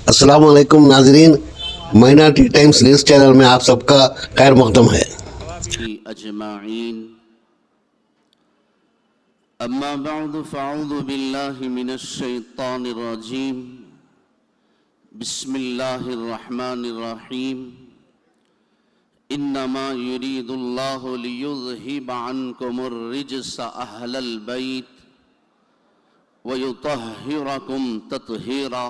السلام علیکم ناظرین، مائنارٹی ٹائمز نیوز چینل میں آپ سب کا خیر مقدم ہے۔ اجمعین اما بعد فاعوذ باللہ من الشیطان الرجیم بسم اللہ الرحمن الرحیم انما یرید اللہ لیذہب عنکم الرجس اہل البیت ویطہرکم تطہیرا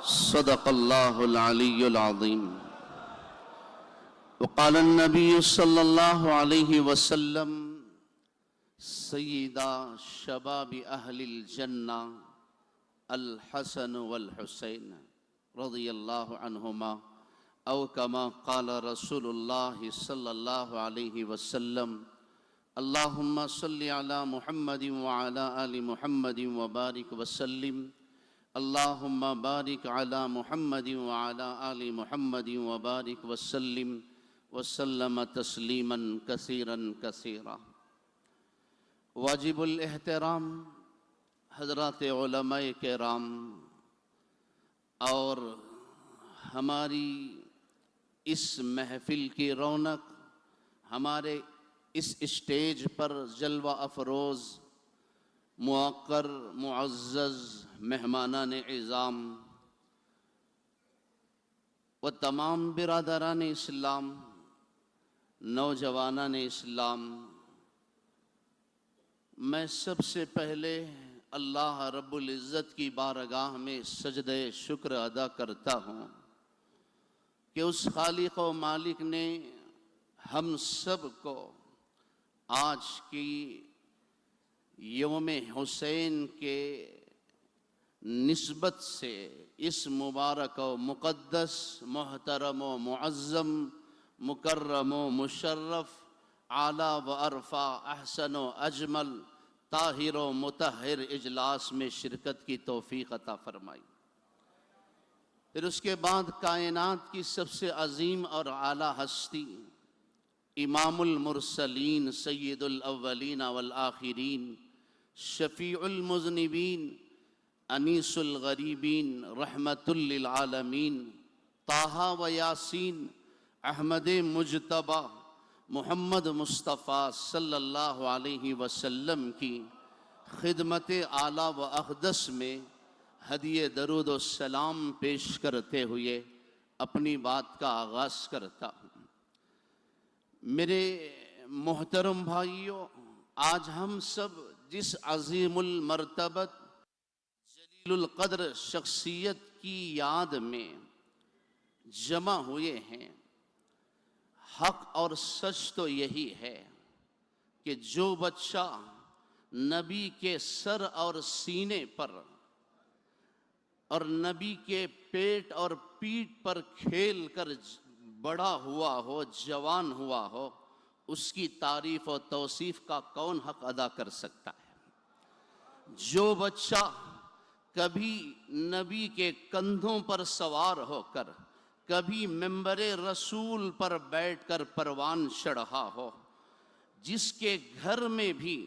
صدق اللہ العلی العظیم۔ وقال النبی صلی اللہ علیہ وسلم سیدہ شباب اہل الجنہ الحسن والحسین رضی اللہ عنہما او کما قال رسول اللہ صلی اللہ علیہ وسلم اللہم صلی علی محمد وعلی آل محمد وبارک وسلم اللہم بارک علی محمد وعلی آل محمد وبارک وسلم وسلم تسلیما کثیرا کثیرا۔ واجب الاحترام حضرات علماء کرام اور ہماری اس محفل کی رونق، ہمارے اس اسٹیج پر جلوہ افروز موقر معزز مہمانان اعظام و تمام برادران اسلام، نوجوانان اسلام، میں سب سے پہلے اللہ رب العزت کی بارگاہ میں سجدہ شکر ادا کرتا ہوں کہ اس خالق و مالک نے ہم سب کو آج کی یوم حسین کے نسبت سے اس مبارک و مقدس محترم و معظم مکرم و مشرف اعلیٰ و ارفع احسن و اجمل طاہر و مطہر اجلاس میں شرکت کی توفیق عطا فرمائی۔ پھر اس کے بعد کائنات کی سب سے عظیم اور اعلیٰ ہستی امام المرسلین سید الاولین والآخرین شفیع المذنبین انیس الغریبین رحمت للعالمین طٰہٰ و یاسین احمد مجتبیٰ محمد مصطفیٰ صلی اللہ علیہ وسلم کی خدمت اعلیٰ و اقدس میں ہدیہ درود و سلام پیش کرتے ہوئے اپنی بات کا آغاز کرتا ہوں۔ میرے محترم بھائیوں، آج ہم سب جس عظیم المرتبت جلیل القدر شخصیت کی یاد میں جمع ہوئے ہیں، حق اور سچ تو یہی ہے کہ جو بچہ نبی کے سر اور سینے پر اور نبی کے پیٹ اور پیٹھ پر کھیل کر بڑا ہوا ہو، جوان ہوا ہو، اس کی تعریف و توصیف کا کون حق ادا کر سکتا ہے؟ جو بچہ کبھی نبی کے کندھوں پر سوار ہو کر، کبھی ممبر رسول پر بیٹھ کر پروان چڑھا ہو، جس کے گھر میں بھی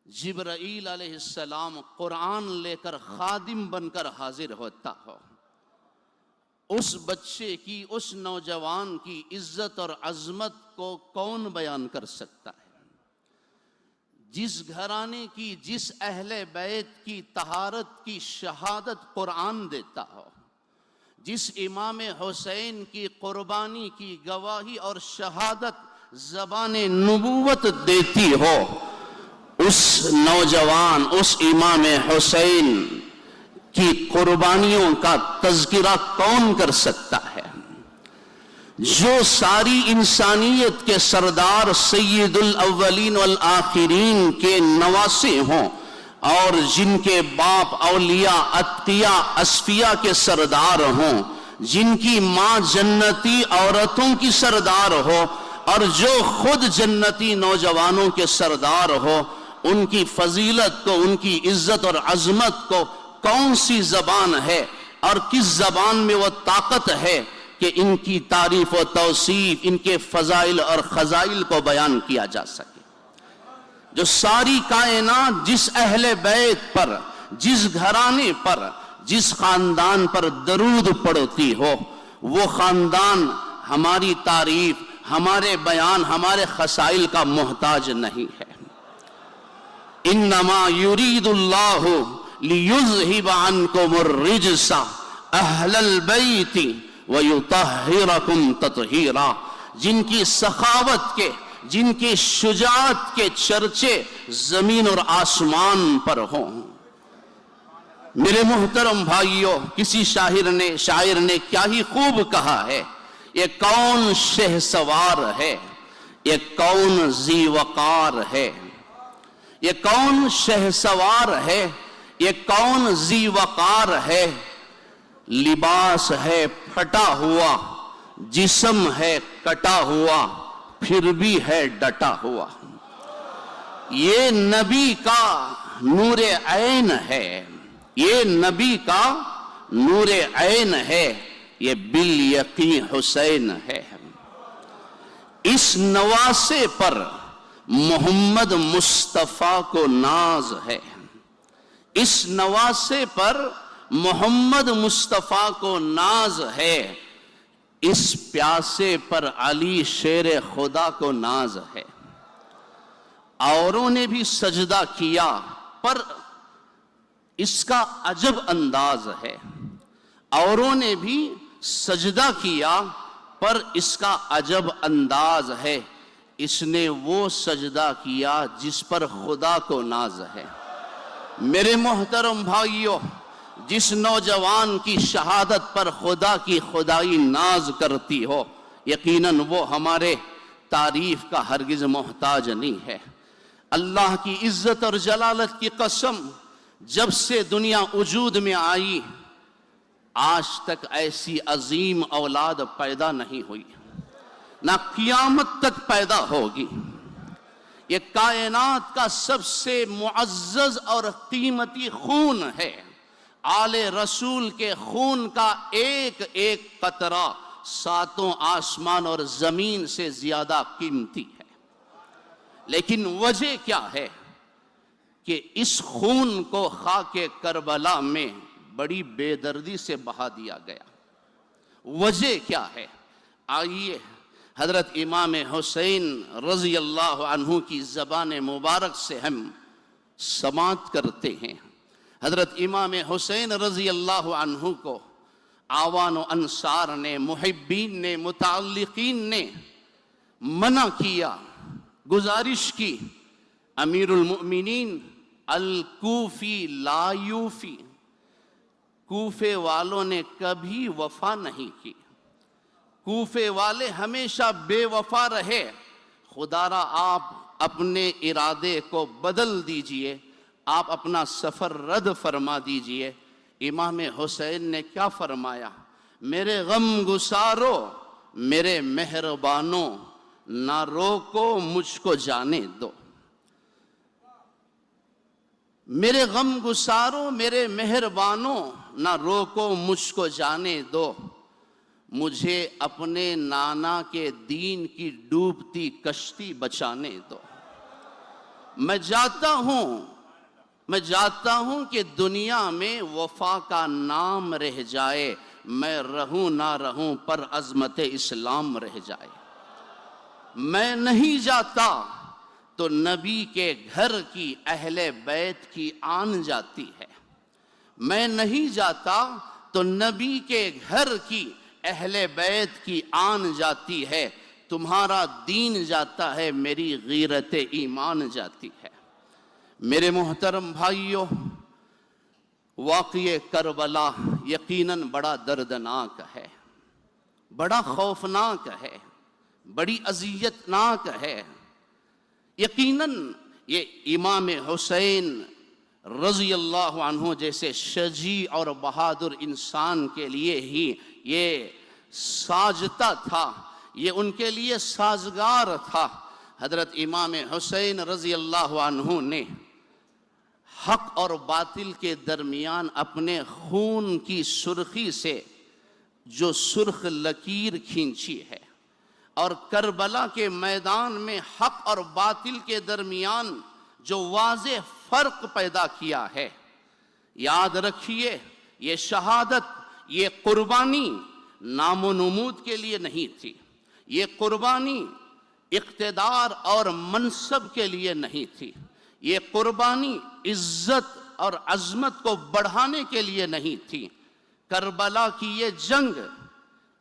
جبرائیل علیہ السلام قرآن لے کر خادم بن کر حاضر ہوتا ہو، اس بچے کی، اس نوجوان کی عزت اور عظمت کو کون بیان کر سکتا ہے؟ جس گھرانے کی، جس اہل بیت کی طہارت کی شہادت قرآن دیتا ہو، جس امام حسین کی قربانی کی گواہی اور شہادت زبان نبوت دیتی ہو، اس نوجوان، اس امام حسین کی قربانیوں کا تذکرہ کون کر سکتا ہے؟ جو ساری انسانیت کے سردار سید الاولین والآخرین کے نواسے ہوں اور جن کے باپ اولیاء اتقیاء اصفیاء کے سردار ہوں، جن کی ماں جنتی عورتوں کی سردار ہو اور جو خود جنتی نوجوانوں کے سردار ہو، ان کی فضیلت کو، ان کی عزت اور عظمت کو کون سی زبان ہے اور کس زبان میں وہ طاقت ہے کہ ان کی تعریف و توصیف، ان کے فضائل اور خزائل کو بیان کیا جا سکے؟ جو ساری کائنات جس اہل بیت پر، جس گھرانے پر، جس خاندان پر درود پڑھتی ہو وہ خاندان ہماری تعریف، ہمارے بیان، ہمارے خسائل کا محتاج نہیں ہے۔ انما یرید اللہ لیذہب عنکم الرجس اہل البیت ویطہرکم تطہیرا، جن کی سخاوت کے، جن کی شجاعت کے چرچے زمین اور آسمان پر ہوں۔ میرے محترم بھائیوں، کسی شاعر نے کیا ہی خوب کہا ہے، یہ کون شہ سوار ہے، یہ کون ذی وقار ہے، یہ کون شہ سوار ہے، یہ کون ذی وقار ہے، لباس ہے پھٹا ہوا، جسم ہے کٹا ہوا، پھر بھی ہے ڈٹا ہوا۔ یہ نبی کا نور عین ہے، یہ نبی کا نور عین ہے، یہ بالیقین حسین ہے۔ اس نواسے پر محمد مصطفیٰ کو ناز ہے، اس نواسے پر محمد مصطفیٰ کو ناز ہے، اس پیاسے پر علی شیر خدا کو ناز ہے۔ اوروں نے بھی سجدہ کیا پر اس کا عجب انداز ہے، اوروں نے بھی سجدہ کیا پر اس کا عجب انداز ہے، اس نے وہ سجدہ کیا جس پر خدا کو ناز ہے۔ میرے محترم بھائیوں، جس نوجوان کی شہادت پر خدا کی خدائی ناز کرتی ہو، یقیناً وہ ہمارے تعریف کا ہرگز محتاج نہیں ہے۔ اللہ کی عزت اور جلالت کی قسم، جب سے دنیا وجود میں آئی آج تک ایسی عظیم اولاد پیدا نہیں ہوئی، نہ قیامت تک پیدا ہوگی۔ یہ کائنات کا سب سے معزز اور قیمتی خون ہے، آل رسول کے خون کا ایک ایک قطرہ ساتوں آسمان اور زمین سے زیادہ قیمتی ہے۔ لیکن وجہ کیا ہے کہ اس خون کو خاک کربلا میں بڑی بے دردی سے بہا دیا گیا؟ وجہ کیا ہے؟ آئیے حضرت امام حسین رضی اللہ عنہ کی زبان مبارک سے ہم سماعت کرتے ہیں۔ حضرت امام حسین رضی اللہ عنہ کو آوان و انصار نے، محبین نے، متعلقین نے منع کیا، گزارش کی، امیر المؤمنین الکوفی لا یوفی، کوفے والوں نے کبھی وفا نہیں کی، کوفے والے ہمیشہ بے وفا رہے، خدا را آپ اپنے ارادے کو بدل دیجئے، آپ اپنا سفر رد فرما دیجئے۔ امام حسین نے کیا فرمایا؟ میرے غم گسارو، میرے مہربانوں، نہ روکو مجھ کو جانے دو۔ میرے غم گسارو، میرے مہربانوں، نہ روکو مجھ کو جانے دو، مجھے اپنے نانا کے دین کی ڈوبتی کشتی بچانے دو۔ میں جاتا ہوں کہ دنیا میں وفا کا نام رہ جائے، میں رہوں نہ رہوں پر عظمت اسلام رہ جائے۔ میں نہیں جاتا تو نبی کے گھر کی اہل بیت کی آن جاتی ہے، میں نہیں جاتا تو نبی کے گھر کی اہل بیت کی آن جاتی ہے، تمہارا دین جاتا ہے، میری غیرت ایمان جاتی ہے۔ میرے محترم بھائیوں، واقعہ کربلا یقیناً بڑا دردناک ہے، بڑا خوفناک ہے، بڑی اذیتناک ہے۔ یقیناً یہ امام حسین رضی اللہ عنہ جیسے شجاع اور بہادر انسان کے لیے ہی یہ ساجتا تھا، یہ ان کے لیے سازگار تھا۔ حضرت امام حسین رضی اللہ عنہ نے حق اور باطل کے درمیان اپنے خون کی سرخی سے جو سرخ لکیر کھینچی ہے، اور کربلا کے میدان میں حق اور باطل کے درمیان جو واضح فرق پیدا کیا ہے، یاد رکھیے یہ شہادت، یہ قربانی نام و نمود کے لیے نہیں تھی، یہ قربانی اقتدار اور منصب کے لیے نہیں تھی، یہ قربانی عزت اور عظمت کو بڑھانے کے لیے نہیں تھی۔ کربلا کی یہ جنگ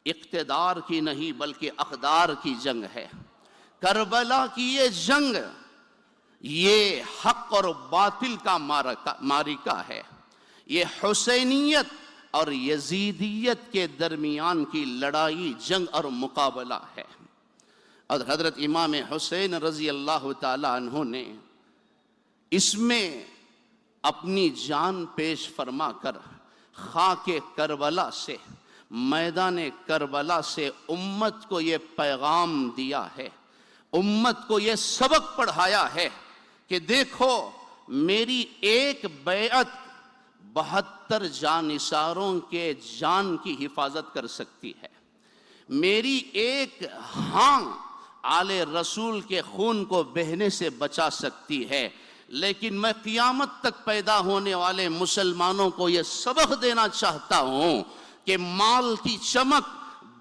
اقتدار کی نہیں بلکہ اقدار کی جنگ ہے۔ کربلا کی یہ جنگ یہ حق اور باطل کا معرکہ ہے، یہ حسینیت اور یزیدیت کے درمیان کی لڑائی، جنگ اور مقابلہ ہے۔ اور حضرت امام حسین رضی اللہ تعالی عنہ نے اس میں اپنی جان پیش فرما کر خاک کربلا سے، میدان کربلا سے امت کو یہ پیغام دیا ہے، امت کو یہ سبق پڑھایا ہے کہ دیکھو میری ایک بیعت 72 جانثاروں کے جان کی حفاظت کر سکتی ہے، میری ایک ہاں آل رسول کے خون کو بہنے سے بچا سکتی ہے، لیکن میں قیامت تک پیدا ہونے والے مسلمانوں کو یہ سبق دینا چاہتا ہوں کہ مال کی چمک،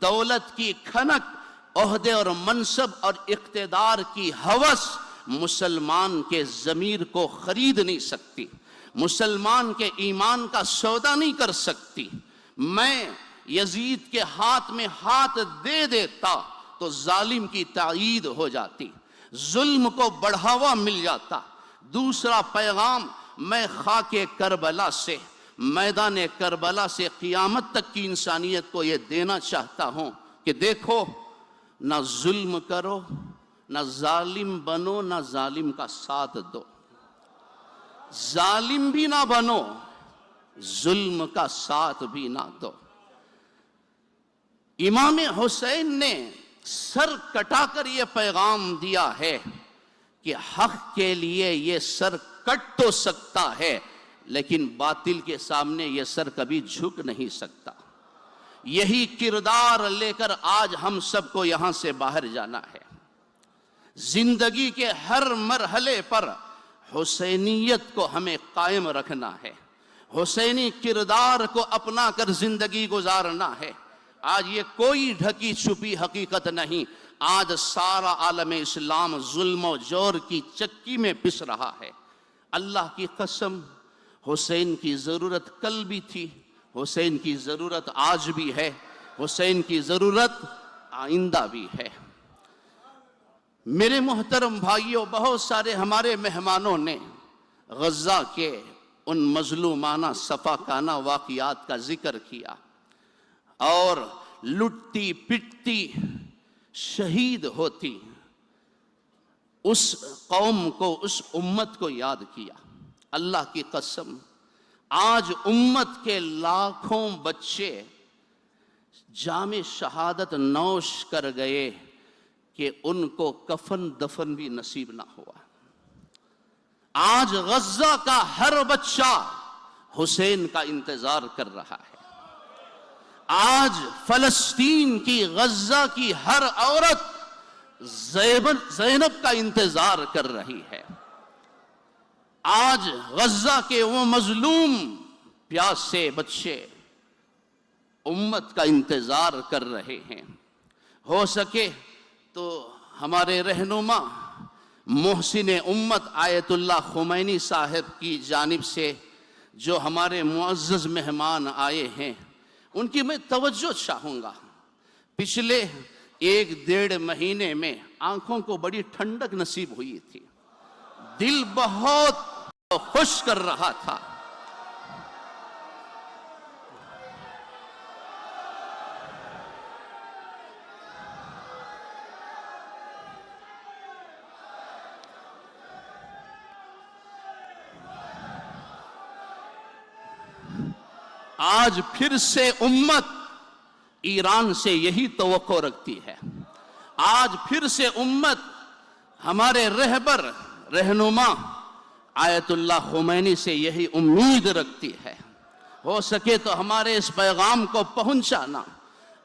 دولت کی کھنک، عہدے اور منصب اور اقتدار کی ہوس مسلمان کے ضمیر کو خرید نہیں سکتی، مسلمان کے ایمان کا سودا نہیں کر سکتی۔ میں یزید کے ہاتھ میں ہاتھ دے دیتا تو ظالم کی تائید ہو جاتی، ظلم کو بڑھاوا مل جاتا۔ دوسرا پیغام میں خاک کربلا سے، میدان کربلا سے قیامت تک کی انسانیت کو یہ دینا چاہتا ہوں کہ دیکھو نہ ظلم کرو، نہ ظالم بنو، نہ ظالم کا ساتھ دو، ظالم بھی نہ بنو، ظلم کا ساتھ بھی نہ دو۔ امام حسین نے سر کٹا کر یہ پیغام دیا ہے کہ حق کے لیے یہ سر کٹ تو سکتا ہے لیکن باطل کے سامنے یہ سر کبھی جھک نہیں سکتا۔ یہی کردار لے کر آج ہم سب کو یہاں سے باہر جانا ہے۔ زندگی کے ہر مرحلے پر حسینیت کو ہمیں قائم رکھنا ہے، حسینی کردار کو اپنا کر زندگی گزارنا ہے۔ آج یہ کوئی ڈھکی چھپی حقیقت نہیں، آج سارا عالم اسلام ظلم و جور کی چکی میں پس رہا ہے۔ اللہ کی قسم حسین کی ضرورت کل بھی تھی، حسین کی ضرورت آج بھی ہے، حسین کی ضرورت آئندہ بھی ہے۔ میرے محترم بھائیوں، بہت سارے ہمارے مہمانوں نے غزہ کے ان مظلومانہ صفاقانہ واقعات کا ذکر کیا اور لٹتی پٹتی شہید ہوتی اس قوم کو، اس امت کو یاد کیا۔ اللہ کی قسم آج امت کے لاکھوں بچے جام شہادت نوش کر گئے کہ ان کو کفن دفن بھی نصیب نہ ہوا۔ آج غزہ کا ہر بچہ حسین کا انتظار کر رہا ہے۔ آج فلسطین کی، غزہ کی ہر عورت زینب کا انتظار کر رہی ہے۔ آج غزہ کے وہ مظلوم پیاسے بچے امت کا انتظار کر رہے ہیں۔ ہو سکے تو ہمارے رہنما محسن امت آیت اللہ خمینی صاحب کی جانب سے جو ہمارے معزز مہمان آئے ہیں ان کی میں توجہ چاہوں گا۔ پچھلے 1-1.5 مہینے میں آنکھوں کو بڑی ٹھنڈک نصیب ہوئی تھی، دل بہت خوش کر رہا تھا۔ آج پھر سے امت ایران سے یہی توقع رکھتی ہے، آج پھر سے امت ہمارے رہبر رہنما آیت اللہ خمینی سے یہی امید رکھتی ہے۔ ہو سکے تو ہمارے اس پیغام کو پہنچانا۔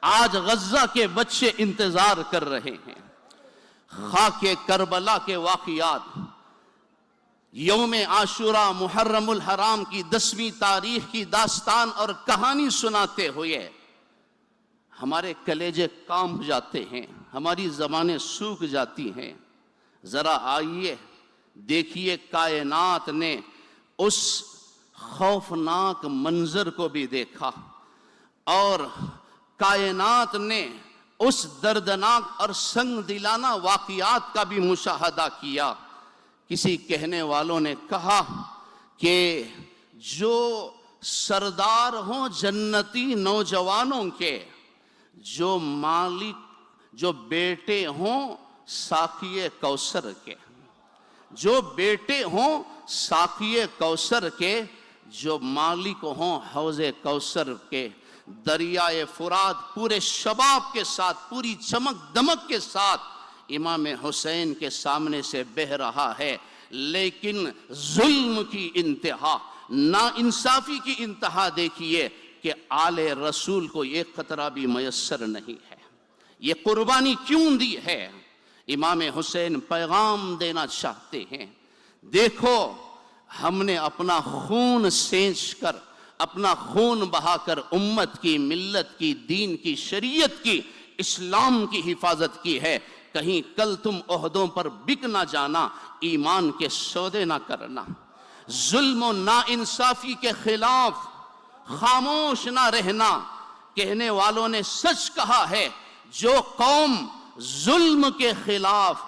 آج غزہ کے بچے انتظار کر رہے ہیں۔ خاک کربلا کے واقعات یوم عاشورہ محرم الحرام کی 10ویں تاریخ کی داستان اور کہانی سناتے ہوئے ہمارے کلیجے کانپ جاتے ہیں، ہماری زبانیں سوکھ جاتی ہیں۔ ذرا آئیے دیکھیے، کائنات نے اس خوفناک منظر کو بھی دیکھا اور کائنات نے اس دردناک اور سنگ دلانہ واقعات کا بھی مشاہدہ کیا۔ کسی کہنے والوں نے کہا کہ جو سردار ہوں جنتی نوجوانوں کے، جو مالک، جو بیٹے ہوں ساقی کوثر کے، جو بیٹے ہوں ساقی کوثر کے، جو مالک ہوں حوض کوثر کے، دریائے فرات پورے شباب کے ساتھ، پوری چمک دمک کے ساتھ امام حسین کے سامنے سے بہہ رہا ہے، لیکن ظلم کی انتہا، ناانصافی کی انتہا دیکھیے کہ آل رسول کو یہ قطرہ بھی میسر نہیں ہے۔ یہ قربانی کیوں دی ہے؟ امام حسین پیغام دینا چاہتے ہیں، دیکھو ہم نے اپنا خون سینچ کر، اپنا خون بہا کر امت کی، ملت کی، دین کی، شریعت کی، اسلام کی حفاظت کی ہے۔ کہیں کل تم عہدوں پر بک نہ جانا، ایمان کے سودے نہ کرنا۔ ظلم و ناانصافی کے خلاف خاموش نہ رہنا۔ کہنے والوں نے سچ کہا ہے، جو قوم ظلم کے خلاف،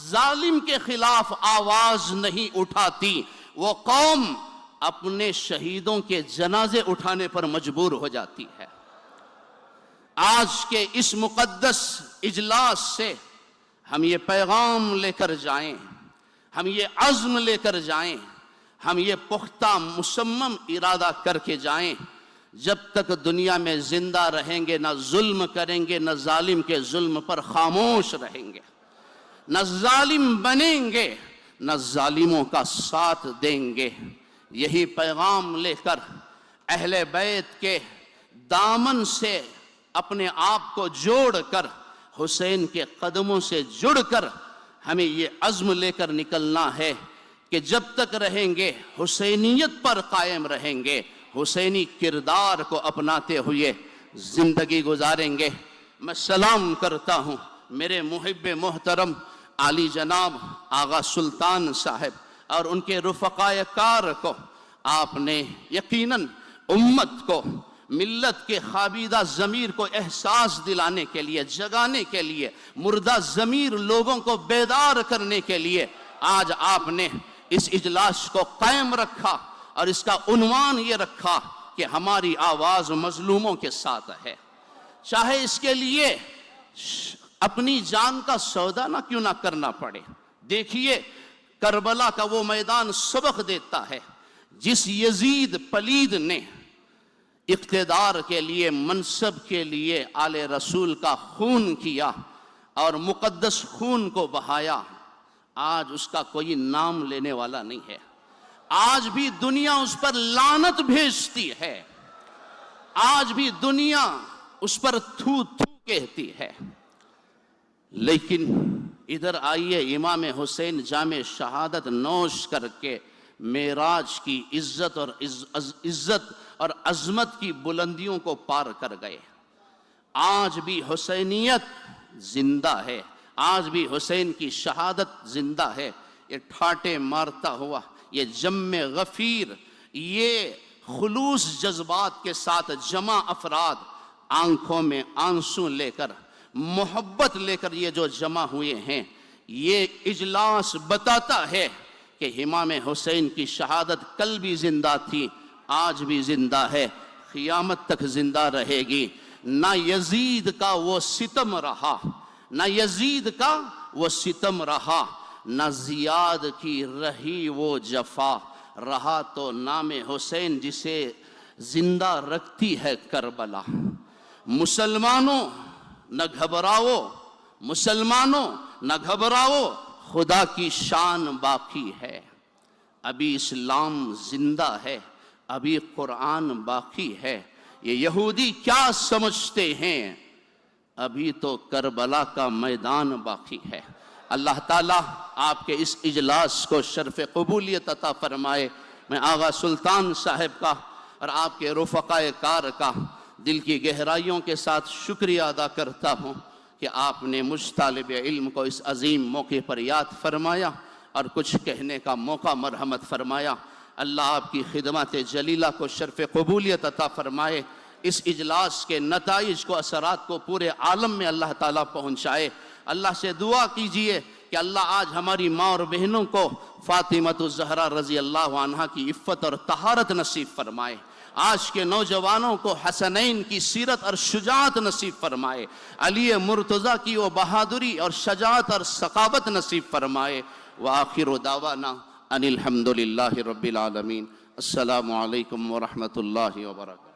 ظالم کے خلاف آواز نہیں اٹھاتی، وہ قوم اپنے شہیدوں کے جنازے اٹھانے پر مجبور ہو جاتی ہے۔ آج کے اس مقدس اجلاس سے ہم یہ پیغام لے کر جائیں، ہم یہ عزم لے کر جائیں، ہم یہ پختہ مصمم ارادہ کر کے جائیں، جب تک دنیا میں زندہ رہیں گے نہ ظلم کریں گے، نہ ظالم کے ظلم پر خاموش رہیں گے، نہ ظالم بنیں گے، نہ ظالموں کا ساتھ دیں گے۔ یہی پیغام لے کر اہل بیت کے دامن سے اپنے آپ کو جوڑ کر، حسین کے قدموں سے جڑ کر ہمیں یہ عزم لے کر نکلنا ہے کہ جب تک رہیں گے حسینیت پر قائم رہیں گے، حسینی کردار کو اپناتے ہوئے زندگی گزاریں گے۔ میں سلام کرتا ہوں میرے محب محترم عالی جناب آغا سلطان صاحب اور ان کے رفقائے کار کو۔ آپ نے یقیناً امت کو، ملت کے خوابیدہ ضمیر کو احساس دلانے کے لیے، جگانے کے لیے، مردہ ضمیر لوگوں کو بیدار کرنے کے لیے آج آپ نے اس اجلاس کو قائم رکھا اور اس کا عنوان یہ رکھا کہ ہماری آواز مظلوموں کے ساتھ ہے، چاہے اس کے لیے اپنی جان کا سودا نہ کیوں نہ کرنا پڑے۔ دیکھیے کربلا کا وہ میدان سبق دیتا ہے، جس یزید پلید نے اقتدار کے لیے، منصب کے لیے آل رسول کا خون کیا اور مقدس خون کو بہایا، آج اس کا کوئی نام لینے والا نہیں ہے۔ آج بھی دنیا اس پر لعنت بھیجتی ہے، آج بھی دنیا اس پر تھو تھو کہتی ہے۔ لیکن ادھر آئیے، امام حسین جام شہادت نوش کر کے معراج کی عزت اور عظمت کی بلندیوں کو پار کر گئے۔ آج بھی حسینیت زندہ ہے، آج بھی حسین کی شہادت زندہ ہے۔ یہ ٹھاٹے مارتا ہوا، یہ جم غفیر، یہ خلوص جذبات کے ساتھ جمع افراد، آنکھوں میں آنسو لے کر، محبت لے کر یہ جو جمع ہوئے ہیں، یہ اجلاس بتاتا ہے کہ امام حسین کی شہادت کل بھی زندہ تھی، آج بھی زندہ ہے، قیامت تک زندہ رہے گی۔ نہ یزید کا وہ ستم رہا، نہ یزید کا وہ ستم رہا، نہ زیاد کی رہی وہ جفا، رہا تو نام حسین جسے زندہ رکھتی ہے کربلا۔ مسلمانوں نہ گھبراؤ، مسلمانوں نہ گھبراؤ، خدا کی شان باقی ہے۔ ابھی اسلام زندہ ہے، ابھی قرآن باقی ہے۔ یہ یہودی کیا سمجھتے ہیں؟ ابھی تو کربلا کا میدان باقی ہے، اللہ تعالیٰ آپ کے اس اجلاس کو شرف قبولیت عطا فرمائے۔ میں آغا سلطان صاحب کا اور آپ کے رفقائے کار کا دل کی گہرائیوں کے ساتھ شکریہ ادا کرتا ہوں کہ آپ نے مجھ طالب علم کو اس عظیم موقع پر یاد فرمایا اور کچھ کہنے کا موقع مرحمت فرمایا۔ اللہ آپ کی خدمات جلیلہ کو شرف قبولیت عطا فرمائے، اس اجلاس کے نتائج کو، اثرات کو پورے عالم میں اللہ تعالیٰ پہنچائے۔ اللہ سے دعا کیجئے کہ اللہ آج ہماری ماں اور بہنوں کو فاطمۃ الزہرا رضی اللہ عنہا کی عفت اور طہارت نصیب فرمائے، آج کے نوجوانوں کو حسنین کی سیرت اور شجاعت نصیب فرمائے، علی مرتضیٰ کی وہ بہادری اور شجاعت اور ثقافت نصیب فرمائے۔ وآخر دعوانا ان الحمد للہ رب العالمین۔ السلام علیکم ورحمۃ اللہ وبرکاتہ۔